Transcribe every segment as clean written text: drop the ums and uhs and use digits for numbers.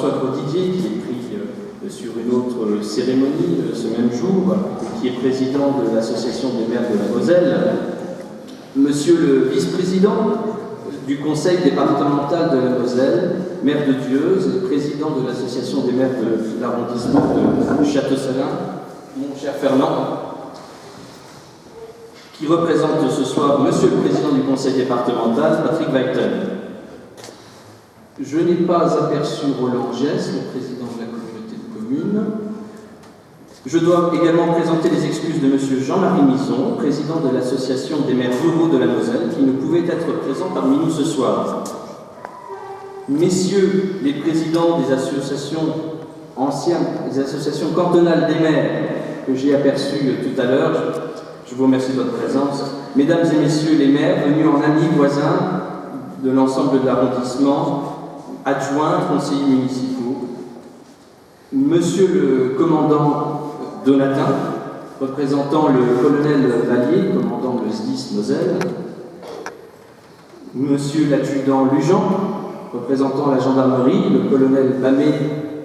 Jean-François Grosdidier, qui est pris sur une autre cérémonie ce même jour, qui est président de l'Association des maires de la Moselle, Monsieur le vice-président du conseil départemental de la Moselle, maire de Dieuze, président de l'Association des maires de l'arrondissement de Château-Salins, mon cher Fernand, qui représente ce soir Monsieur le président du conseil départemental, Patrick Weiten. Je n'ai pas aperçu Roland Gess, le président de la communauté de communes. Je dois également présenter les excuses de Monsieur Jean-Marie Mison, président de l'association des maires ruraux de la Moselle, qui ne pouvait être présent parmi nous ce soir. Messieurs les présidents des associations anciennes, des associations cantonales des maires, que j'ai aperçues tout à l'heure, je vous remercie de votre présence. Mesdames et messieurs les maires, venus en amis voisins de l'ensemble de l'arrondissement, adjoints, conseillers municipaux, Monsieur le commandant Donatin, représentant le colonel Vallier, commandant le SDIS Moselle, Monsieur l'adjudant Lujan, représentant la gendarmerie, le colonel Bamé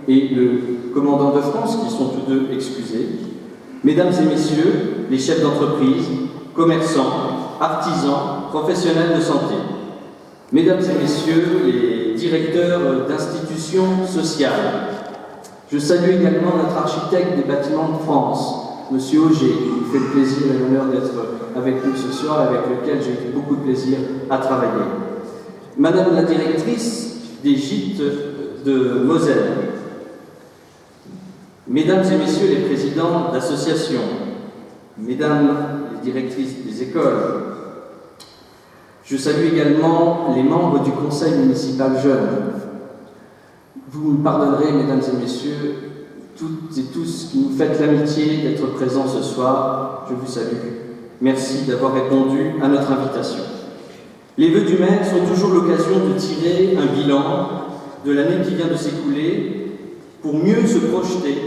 et le commandant de France, qui sont tous deux excusés, Mesdames et messieurs les chefs d'entreprise, commerçants, artisans, professionnels de santé, Mesdames et messieurs les directeurs d'institutions sociales. Je salue également notre architecte des bâtiments de France, M. Auger, qui me fait le plaisir et l'honneur d'être avec nous ce soir, avec lequel j'ai eu beaucoup de plaisir à travailler. Madame la directrice des gîtes de Moselle, Mesdames et messieurs les présidents d'associations, Mesdames les directrices des écoles, je salue également les membres du conseil municipal jeune. Vous me pardonnerez, mesdames et messieurs, toutes et tous qui nous faites l'amitié d'être présents ce soir, je vous salue. Merci d'avoir répondu à notre invitation. Les vœux du maire sont toujours l'occasion de tirer un bilan de l'année qui vient de s'écouler pour mieux se projeter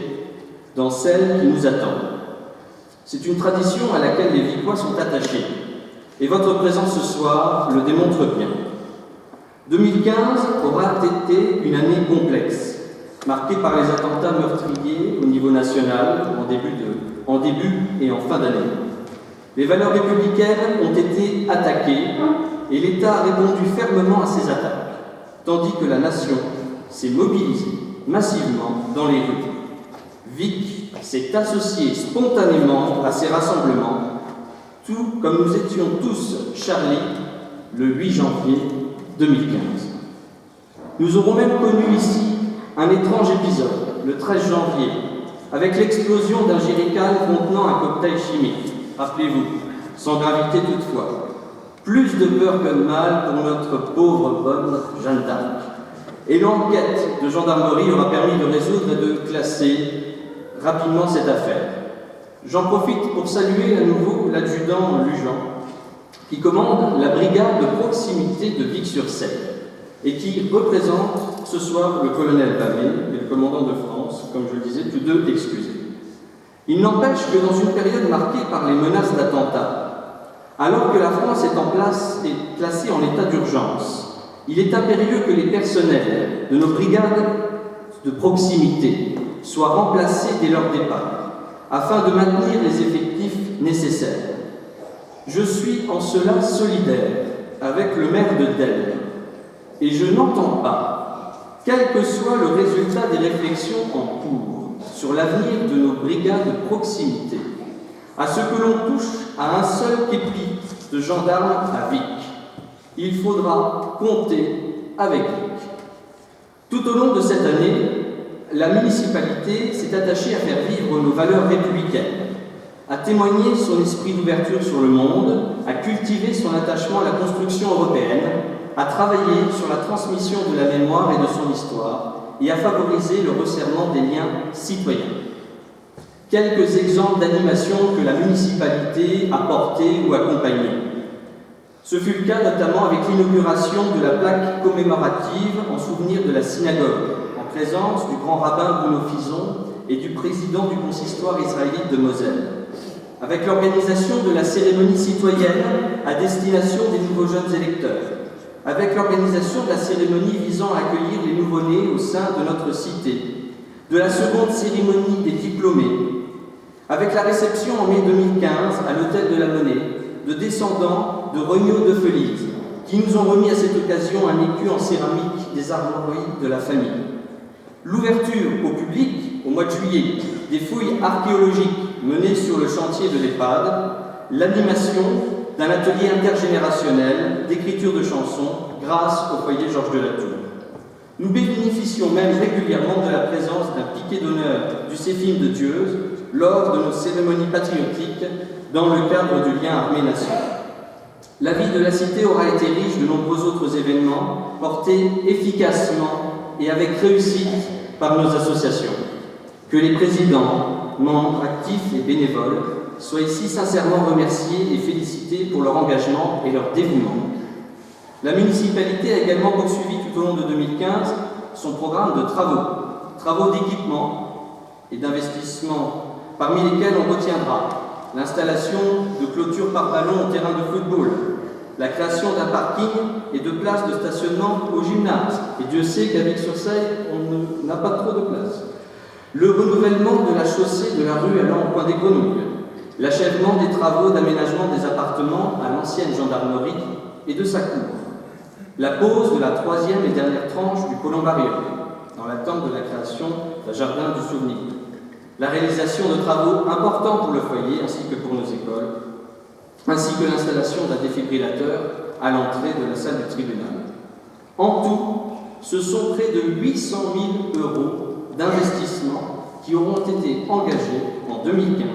dans celle qui nous attend. C'est une tradition à laquelle les Vicois sont attachés, et votre présence ce soir le démontre bien. 2015 aura été une année complexe, marquée par les attentats meurtriers au niveau national en début et en fin d'année. Les valeurs républicaines ont été attaquées et l'État a répondu fermement à ces attaques, tandis que la nation s'est mobilisée massivement dans les rues. Vic s'est associé spontanément à ces rassemblements, tout comme nous étions tous Charlie le 8 janvier 2015. Nous aurons même connu ici un étrange épisode, le 13 janvier, avec l'explosion d'un jerrycan contenant un cocktail chimique. Rappelez-vous, sans gravité toutefois. Plus de peur que de mal pour notre pauvre bonne Jeanne d'Arc. Et l'enquête de gendarmerie aura permis de résoudre et de classer rapidement cette affaire. J'en profite pour saluer à nouveau l'adjudant Lujan, qui commande la brigade de proximité de Vic-sur-Seine et qui représente ce soir le colonel Bamé et le commandant de France, comme je le disais, tous deux excusés. Il n'empêche que dans une période marquée par les menaces d'attentats, alors que la France est placée en état d'urgence, il est impérieux que les personnels de nos brigades de proximité soient remplacés dès leur départ, afin de maintenir les effectifs nécessaires. Je suis en cela solidaire avec le maire de Delle, et je n'entends pas, quel que soit le résultat des réflexions en cours sur l'avenir de nos brigades de proximité, à ce que l'on touche à un seul képi de gendarmes à Vic. Il faudra compter avec Vic. Tout au long de cette année, la municipalité s'est attachée à faire vivre nos valeurs républicaines, à témoigner son esprit d'ouverture sur le monde, à cultiver son attachement à la construction européenne, à travailler sur la transmission de la mémoire et de son histoire, et à favoriser le resserrement des liens citoyens. Quelques exemples d'animation que la municipalité a portées ou accompagnées. Ce fut le cas notamment avec l'inauguration de la plaque commémorative en souvenir de la synagogue, en présence du grand rabbin Bruno Fison et du président du consistoire israélite de Moselle, avec l'organisation de la cérémonie citoyenne à destination des nouveaux jeunes électeurs, avec l'organisation de la cérémonie visant à accueillir les nouveau-nés au sein de notre cité, de la seconde cérémonie des diplômés, avec la réception en mai 2015 à l'Hôtel de la Monnaie de descendants de Regnault de Feliz, qui nous ont remis à cette occasion un écu en céramique des armoiries de la famille. L'ouverture au public, au mois de juillet, des fouilles archéologiques menées sur le chantier de l'EHPAD, l'animation d'un atelier intergénérationnel d'écriture de chansons grâce au foyer Georges de la Tour. Nous bénéficions même régulièrement de la présence d'un piquet d'honneur du Céphine de Dieuze lors de nos cérémonies patriotiques dans le cadre du lien armée-nation. La vie de la cité aura été riche de nombreux autres événements portés efficacement et avec réussite par nos associations. Que les présidents, membres actifs et bénévoles soient ici sincèrement remerciés et félicités pour leur engagement et leur dévouement. La municipalité a également poursuivi tout au long de 2015 son programme de travaux d'équipement et d'investissement, parmi lesquels on retiendra l'installation de clôtures par ballon au terrain de football, la création d'un parking et de places de stationnement au gymnase, et Dieu sait qu'à Vic-sur-Seille, on n'a pas trop de place, le renouvellement de la chaussée de la rue allant au coin des Grenouilles, l'achèvement des travaux d'aménagement des appartements à l'ancienne gendarmerie et de sa cour, la pose de la troisième et dernière tranche du columbarium, dans l'attente de la création d'un jardin du souvenir, la réalisation de travaux importants pour le foyer ainsi que pour nos écoles, ainsi que l'installation d'un défibrillateur à l'entrée de la salle du tribunal. En tout, ce sont près de 800 000 € d'investissement qui auront été engagés en 2015.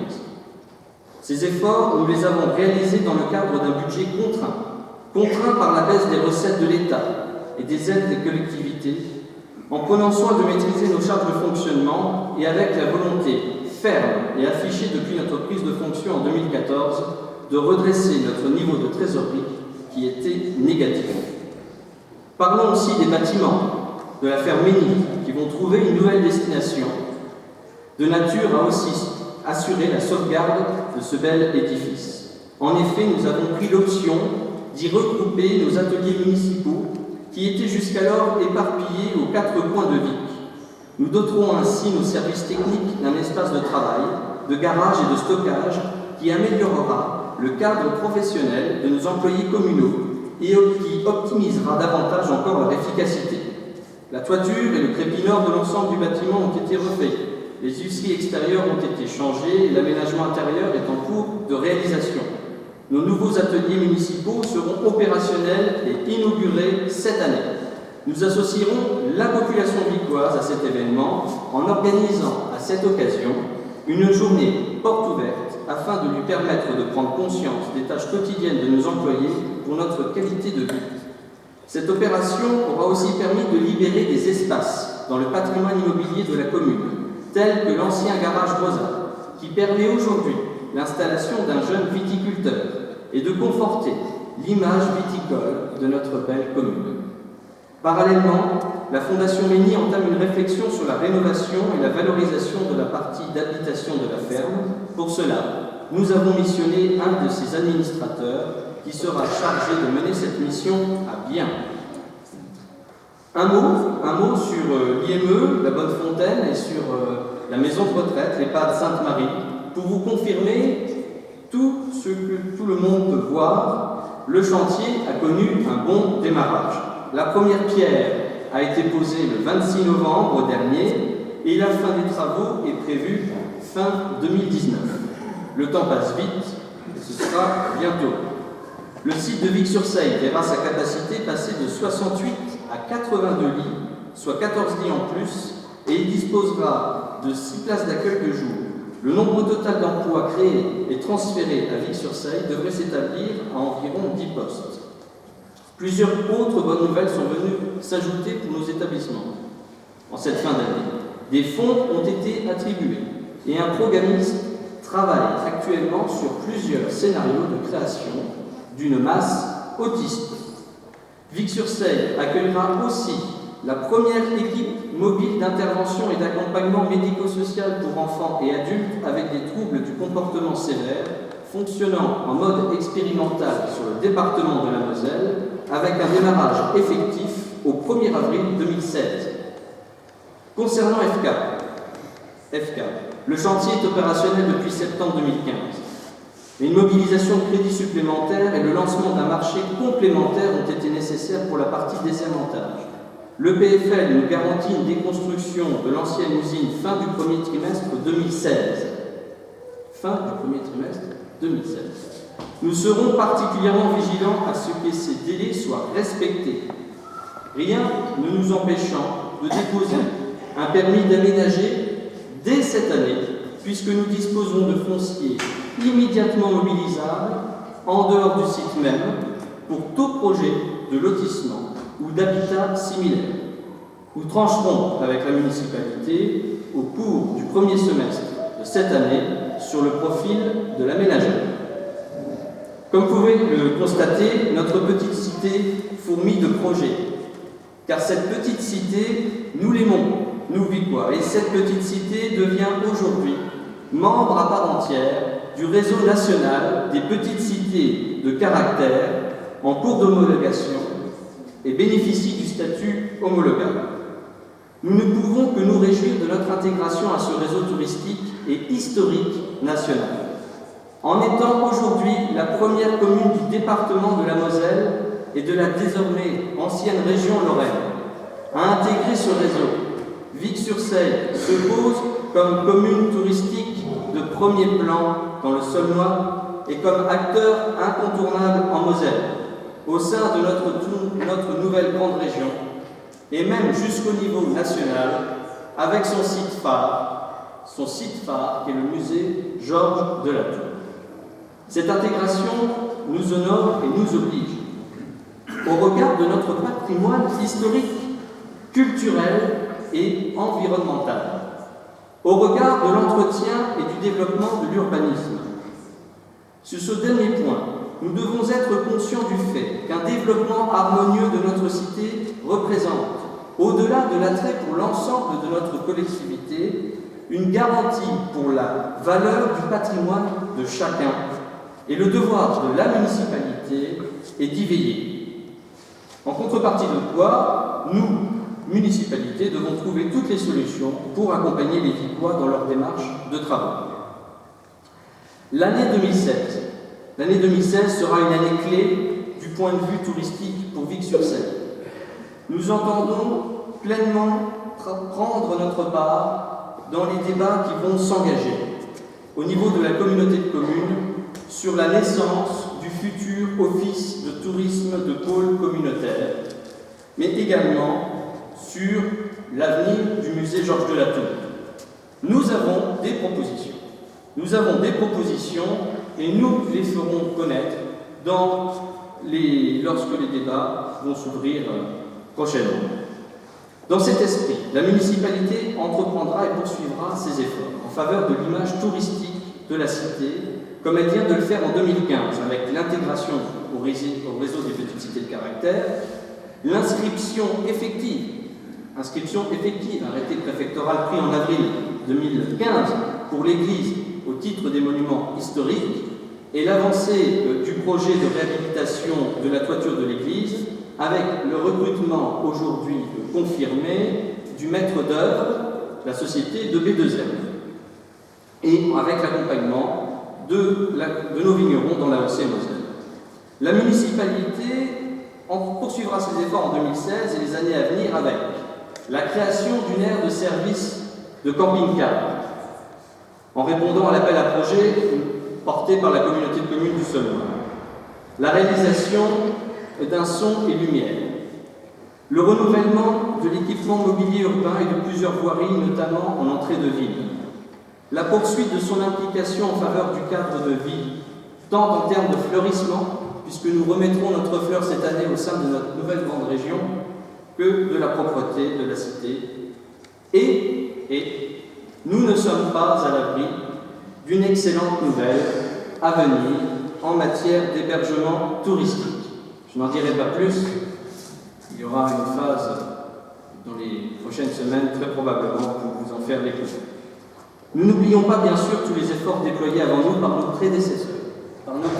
Ces efforts, nous les avons réalisés dans le cadre d'un budget contraint par la baisse des recettes de l'État et des aides des collectivités, en prenant soin de maîtriser nos charges de fonctionnement et avec la volonté ferme et affichée depuis notre prise de fonction en 2014 de redresser notre niveau de trésorerie qui était négatif. Parlons aussi des bâtiments de la ferme Mény qui vont trouver une nouvelle destination, de nature à aussi assurer la sauvegarde de ce bel édifice. En effet, nous avons pris l'option d'y regrouper nos ateliers municipaux qui étaient jusqu'alors éparpillés aux 4 coins de Vic. Nous doterons ainsi nos services techniques d'un espace de travail, de garage et de stockage qui améliorera le cadre professionnel de nos employés communaux et qui optimisera davantage encore leur efficacité. La toiture et le crépi nord de l'ensemble du bâtiment ont été refaits, les huisseries extérieures ont été changées et l'aménagement intérieur est en cours de réalisation. Nos nouveaux ateliers municipaux seront opérationnels et inaugurés cette année. Nous associerons la population vicquoise à cet événement en organisant à cette occasion une journée porte ouverte afin de lui permettre de prendre conscience des tâches quotidiennes de nos employés pour notre qualité de vie. Cette opération aura aussi permis de libérer des espaces dans le patrimoine immobilier de la commune, tels que l'ancien garage Rosa, qui permet aujourd'hui l'installation d'un jeune viticulteur et de conforter l'image viticole de notre belle commune. Parallèlement, la Fondation Mény entame une réflexion sur la rénovation et la valorisation de la partie d'habitation de la ferme. Pour cela, nous avons missionné un de ses administrateurs qui sera chargé de mener cette mission à bien. Un mot sur l'IME, la Bonne-Fontaine, et sur la maison de retraite, l'EHPAD Sainte-Marie, pour vous confirmer tout ce que tout le monde peut voir. Le chantier a connu un bon démarrage. La première pierre a été posée le 26 novembre dernier et la fin des travaux est prévue fin 2019. Le temps passe vite et ce sera bientôt. Le site de Vic-sur-Seille verra sa capacité passer de 68 à 82 lits, soit 14 lits en plus, et il disposera de 6 places d'accueil de jour. Le nombre total d'emplois créés et transférés à Vic-sur-Seille devrait s'établir à environ 10 postes. Plusieurs autres bonnes nouvelles sont venues s'ajouter pour nos établissements. En cette fin d'année, des fonds ont été attribués et un programmiste travaille actuellement sur plusieurs scénarios de création d'une masse autiste. Vic-sur-Seille accueillera aussi la première équipe mobile d'intervention et d'accompagnement médico-social pour enfants et adultes avec des troubles du comportement sévère, fonctionnant en mode expérimental sur le département de la Moselle avec un démarrage effectif au 1er avril 2016. Concernant FK, le chantier est opérationnel depuis septembre 2015. Une mobilisation de crédits supplémentaires et le lancement d'un marché complémentaire ont été nécessaires pour la partie désamiantage. Le PFL nous garantit une déconstruction de l'ancienne usine fin du premier trimestre 2016. Fin du premier trimestre 2016. Nous serons particulièrement vigilants à ce que ces délais soient respectés. Rien ne nous empêchant de déposer un permis d'aménager dès cette année, puisque nous disposons de foncier immédiatement mobilisable en dehors du site même pour tout projet de lotissement ou d'habitat similaire. Nous trancherons avec la municipalité au cours du premier semestre de cette année sur le profil de l'aménageur. Comme vous pouvez le constater, notre petite cité fourmille de projets, car cette petite cité, nous l'aimons, nous Vicois, et cette petite cité devient aujourd'hui membre à part entière du réseau national des petites cités de caractère en cours d'homologation et bénéficie du statut homologable. Nous ne pouvons que nous réjouir de notre intégration à ce réseau touristique et historique national. En étant aujourd'hui la première commune du département de la Moselle et de la désormais ancienne région Lorraine à intégrer ce réseau, Vic-sur-Seille se pose comme commune touristique de premier plan dans le Saulnois et comme acteur incontournable en Moselle, au sein de notre nouvelle grande région, et même jusqu'au niveau national, avec son site phare qui est le musée Georges de la Tour. Cette intégration nous honore et nous oblige, au regard de notre patrimoine historique, culturel et environnemental, au regard de l'entretien et du développement de l'urbanisme. Sur ce dernier point, nous devons être conscients du fait qu'un développement harmonieux de notre cité représente, au-delà de l'attrait pour l'ensemble de notre collectivité, une garantie pour la valeur du patrimoine de chacun, et le devoir de la municipalité est d'y veiller. En contrepartie de quoi, nous, municipalité, devons trouver toutes les solutions pour accompagner les Vicois dans leur démarche de travaux. L'année 2016 sera une année clé du point de vue touristique pour Vic-sur-Seille. Nous entendons pleinement prendre notre part dans les débats qui vont s'engager au niveau de la communauté de communes sur la naissance du futur office de tourisme de pôle communautaire, mais également sur l'avenir du musée Georges de la Tour. Nous avons des propositions. Et nous les ferons connaître lorsque les débats vont s'ouvrir prochainement. Dans cet esprit, la municipalité entreprendra et poursuivra ses efforts en faveur de l'image touristique de la cité, comme elle vient de le faire en 2015 avec l'intégration au réseau des petites cités de caractère, l'inscription effective, arrêté préfectoral pris en avril 2015 pour l'église au titre des monuments historiques, et l'avancée du projet de réhabilitation de la toiture de l'église avec le recrutement aujourd'hui confirmé du maître d'œuvre, la société de B2M, et avec l'accompagnement de nos vignerons dans la Haute-Moselle. La municipalité poursuivra ses efforts en 2016 et les années à venir avec la création d'une aire de service de camping-car, en répondant à l'appel à projet porté par la communauté de communes du Saulnois, la réalisation d'un son et lumière, le renouvellement de l'équipement mobilier urbain et de plusieurs voiries, notamment en entrée de ville, la poursuite de son implication en faveur du cadre de vie, tant en termes de fleurissement, puisque nous remettrons notre fleur cette année au sein de notre nouvelle grande région, que de la propreté de la cité. Et nous ne sommes pas à l'abri d'une excellente nouvelle à venir en matière d'hébergement touristique. Je n'en dirai pas plus, il y aura une phase dans les prochaines semaines, très probablement, pour vous en faire l'écoute. Nous n'oublions pas, bien sûr, tous les efforts déployés avant nous par nos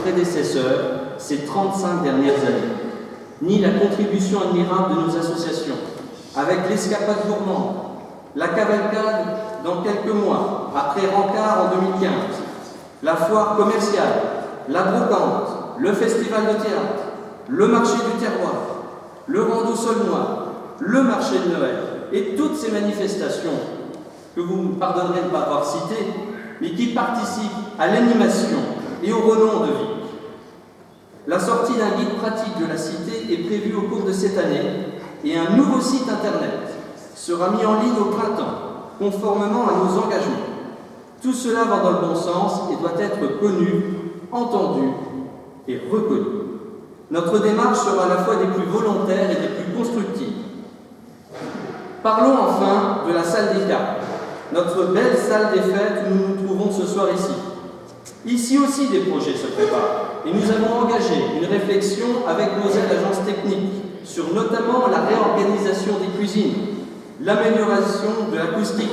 prédécesseurs ces 35 dernières années. ni la contribution admirable de nos associations, avec l'escapade gourmande, la cavalcade dans quelques mois, après Rancard en 2015, la foire commerciale, la brocante, le festival de théâtre, le marché du terroir, le rando saulnois, le marché de Noël, et toutes ces manifestations que vous me pardonnerez de ne pas avoir citées, mais qui participent à l'animation et au renom de Vic. La sortie d'un guide pratique de la cité est prévue au cours de cette année et un nouveau site internet sera mis en ligne au printemps, conformément à nos engagements. Tout cela va dans le bon sens et doit être connu, entendu et reconnu. Notre démarche sera à la fois des plus volontaires et des plus constructives. Parlons enfin de la salle des Capes, notre belle salle des fêtes où nous nous trouvons ce soir ici. Ici aussi, des projets se préparent et nous avons engagé une réflexion avec nos agences techniques sur notamment la réorganisation des cuisines, l'amélioration de l'acoustique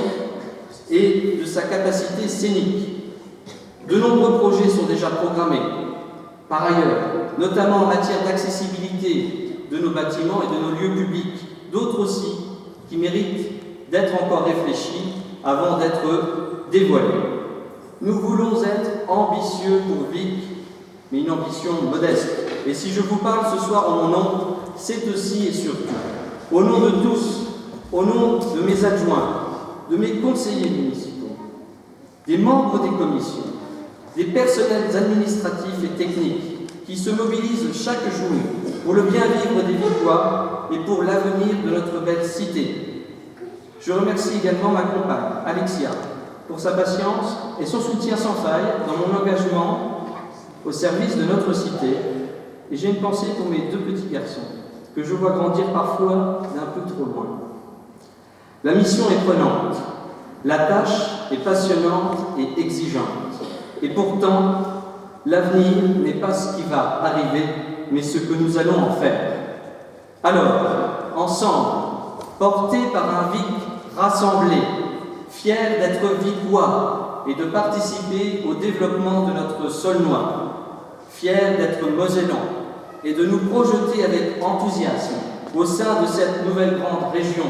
et de sa capacité scénique. De nombreux projets sont déjà programmés. Par ailleurs, notamment en matière d'accessibilité de nos bâtiments et de nos lieux publics, d'autres aussi qui méritent d'être encore réfléchis avant d'être dévoilés. Nous voulons être ambitieux pour Vic, mais une ambition modeste. Et si je vous parle ce soir en mon nom, c'est aussi et surtout au nom de tous, au nom de mes adjoints, de mes conseillers municipaux, des membres des commissions, des personnels administratifs et techniques qui se mobilisent chaque jour pour le bien-vivre des Victois et pour l'avenir de notre belle cité. Je remercie également ma compagne, Alexia, pour sa patience et son soutien sans faille dans mon engagement au service de notre cité. Et j'ai une pensée pour mes deux petits garçons, que je vois grandir parfois d'un peu trop loin. La mission est prenante, la tâche est passionnante et exigeante. Et pourtant, l'avenir n'est pas ce qui va arriver, mais ce que nous allons en faire. Alors, ensemble, portés par un Vic rassemblé, fiers d'être Vicois et de participer au développement de notre Saulnois, fiers d'être Mosellans et de nous projeter avec enthousiasme au sein de cette nouvelle grande région,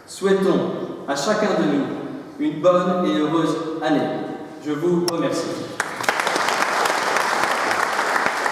souhaitons à chacun de nous une bonne et heureuse année. Je vous remercie.